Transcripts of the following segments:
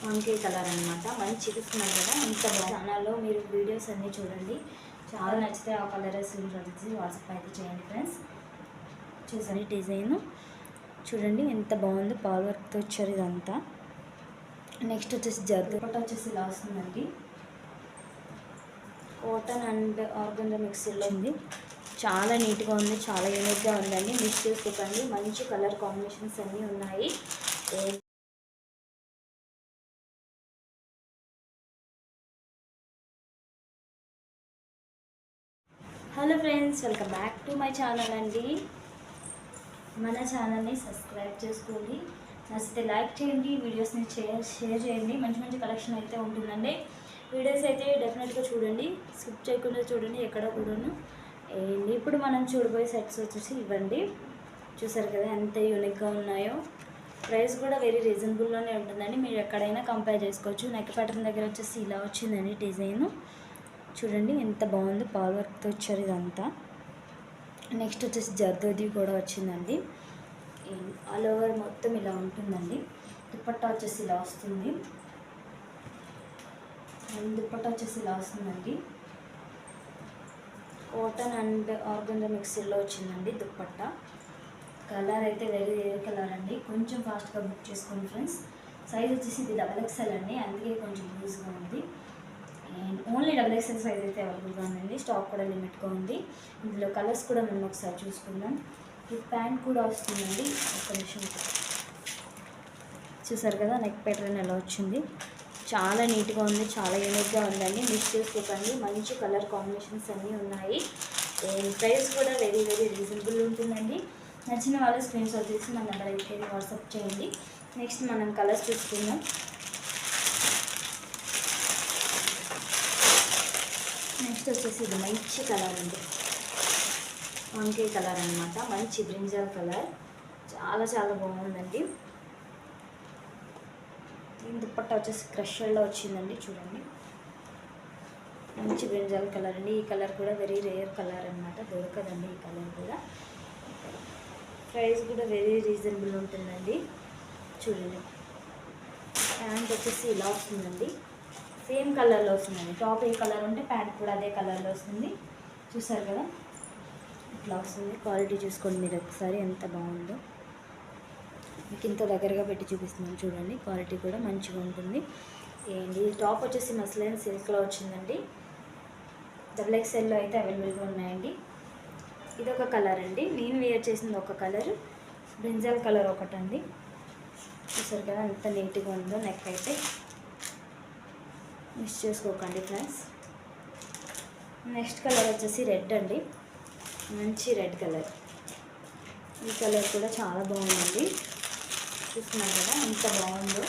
వంకాయ కలర్ అనమాట. మంచి చూస్తున్నారు కదా ఇంత ఛానల్లో మీరు వీడియోస్ అన్నీ చూడండి. చాలా నచ్చితే ఆ కలర్ వేసి వాట్సాప్ అయితే చేయండి ఫ్రెండ్స్. చూసండి డిజైన్ చూడండి ఎంత బాగుందో, పాల్ వర్క్తో వచ్చారు ఇదంతా. నెక్స్ట్ వచ్చేసి దుపట్టా వచ్చేసి ఇలా వస్తుందండి. కాటన్ అండ్ ఆర్గంజా మిక్సీలో ఉంది. చాలా నీట్గా ఉంది, చాలా యూనిక్గా ఉందండి. మిక్స్ చేసుకోకండి, మంచి కలర్ కాంబినేషన్స్ అన్నీ ఉన్నాయి. Hello friends, welcome back to my channel అండి. మన ఛానల్ని సబ్స్క్రైబ్ చేసుకోండి, నచ్చితే లైక్ చేయండి, వీడియోస్ని షేర్ చేయండి. మంచి మంచి కలెక్షన్ అయితే ఉంటుందండి. వీడియోస్ అయితే డెఫినెట్గా చూడండి, స్కిప్ చేయకుండా చూడండి ఎక్కడ కూడాను. ఇప్పుడు మనం చూడబోయే సెట్స్ వచ్చేసి ఇవ్వండి. చూసారు కదా ఎంత యూనిక్గా ఉన్నాయో. ప్రైస్ కూడా వెరీ రీజనబుల్లోనే ఉంటుందండి, మీరు ఎక్కడైనా కంపేర్ చేసుకోవచ్చు. నెక్ ప్యాటర్న్ దగ్గర వచ్చేసి ఇలా వచ్చిందండి డిజైను. చూడండి ఎంత బాగుందో, పాల్ వర్క్తో వచ్చారు ఇదంతా. నెక్స్ట్ వచ్చేసి జర్దోది కూడా వచ్చిందండి. ఆల్ ఓవర్ మొత్తం ఇలా ఉంటుందండి. దుపట్టా వచ్చేసి ఇలా వస్తుంది. కాటన్ అండ్ ఆర్గంజా మిక్సీలో వచ్చిందండి దుపట్టా. కలర్ అయితే వెరీ రేర్ కలర్ అండి. కొంచెం ఫాస్ట్గా బుక్ చేసుకోండి ఫ్రెండ్స్. సైజ్ వచ్చేసి ఇది XXL అండి, అందుకే కొంచెం లూజ్గా ఉంది. అండ్ ఓన్లీ XXL సైజ్ అయితే అవైలబుల్గా ఉందండి. స్టాక్ కూడా లిమిట్గా ఉంది. ఇందులో కలర్స్ కూడా మనం ఒకసారి చూసుకుందాం. ఈ ప్యాంట్ కూడా వస్తుందండి. ఒక నిమిషం. చూసారు కదా నెక్ ప్యాటర్న్ ఎలా వచ్చింది, చాలా నీట్గా ఉంది, చాలా యూనిక్గా ఉందండి. మిక్స్ చేసుకోకండి, మంచి కలర్ కాంబినేషన్స్ అన్నీ ఉన్నాయి. అండ్ ప్రైస్ కూడా వెరీ రీజనబుల్ ఉంటుందండి. నచ్చిన వాళ్ళు స్క్రీన్ షాట్ తీసి మన నెంబర్ అయితే వాట్సాప్ చేయండి. నెక్స్ట్ మనం కలర్స్ చూసుకుందాం. నెక్స్ట్ వచ్చేసి ఇది మంచి కలర్ అండి, వంకాయ కలర్ అనమాట. మంచి బ్రింజాల్ కలర్, చాలా బాగుందండి. దీని దుపట్టా వచ్చేసి క్రషర్లో వచ్చిందండి. చూడండి మంచి బ్రింజాల్ కలర్ అండి. ఈ కలర్ కూడా వెరీ రేర్ కలర్ అనమాట, దొరకదండి ఈ కలర్ కూడా. ప్రైస్ కూడా వెరీ రీజనబుల్ ఉంటుందండి. చూడండి ప్యాంట్ వచ్చేసి ఇలా వస్తుందండి, సేమ్ కలర్లో వస్తుందండి. టాప్ ఏ కలర్ ఉంటే ప్యాంట్ కూడా అదే కలర్లో వస్తుంది. చూసారు కదా ఇట్లా వస్తుంది. క్వాలిటీ చూసుకోండి మీరు ఒకసారి ఎంత బాగుందో. మీకు ఇంత దగ్గరగా పెట్టి చూపిస్తున్నాను చూడండి. క్వాలిటీ కూడా మంచిగా ఉంటుంది. ఏంటి టాప్ వచ్చేసి మస్లిన్ సిల్క్లో వచ్చిందండి. XXLలో అయితే అవైలబుల్గా ఉన్నాయండి. ఇదొక కలర్ అండి, నేను వేర్ చేసింది ఒక కలర్, బ్రింజాల్ కలర్ ఒకటండి. చూసారు కదా ఎంత నీట్గా ఉందో. నెక్ అయితే మిస్ చేసుకోకండి ఫ్రెండ్స్. నెక్స్ట్ కలర్ వచ్చేసి రెడ్ అండి, మంచి రెడ్ కలర్. ఈ కలర్ కూడా చాలా బాగుందండి. చూస్తున్నారు కదా ఎంత బాగుందో.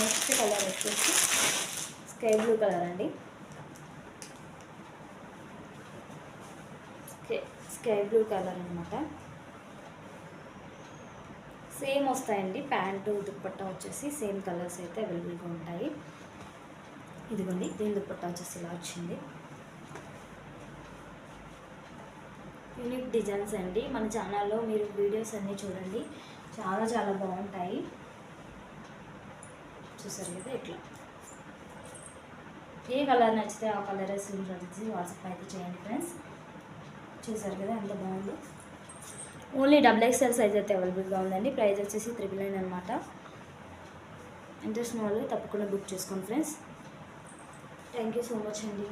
నెక్స్ట్ కలర్ వచ్చేసి స్కై బ్లూ కలర్ అండి. స్కై బ్లూ కలర్ అనమాట. సేమ్ వస్తాయండి, ప్యాంటు దుపట్టా వచ్చేసి సేమ్ కలర్స్ అయితే అవైలబుల్గా ఉంటాయి. ఇదిగోండి దీని దుపట్టా వచ్చేసి ఇలా వచ్చింది. యూనిక్ డిజైన్స్ అండి. మన ఛానల్లో మీరు వీడియోస్ అన్నీ చూడండి, చాలా బాగుంటాయి. చూసారు కదా ఇట్లా. ఏ కలర్ నచ్చితే ఆ కలర్ వేసి వాట్సాప్ అయితే చేయండి ఫ్రెండ్స్. చూసారు కదా ఎంత బాగుందో. ఓన్లీ XXL సైజ్ అయితే అవైలబుల్గా ఉందండి. ప్రైస్ వచ్చేసి 999 అనమాట. ఇంట్రెస్ట్ ఉన్న వాళ్ళు తప్పకుండా బుక్ చేసుకోండి friends. Thank you so much అండి.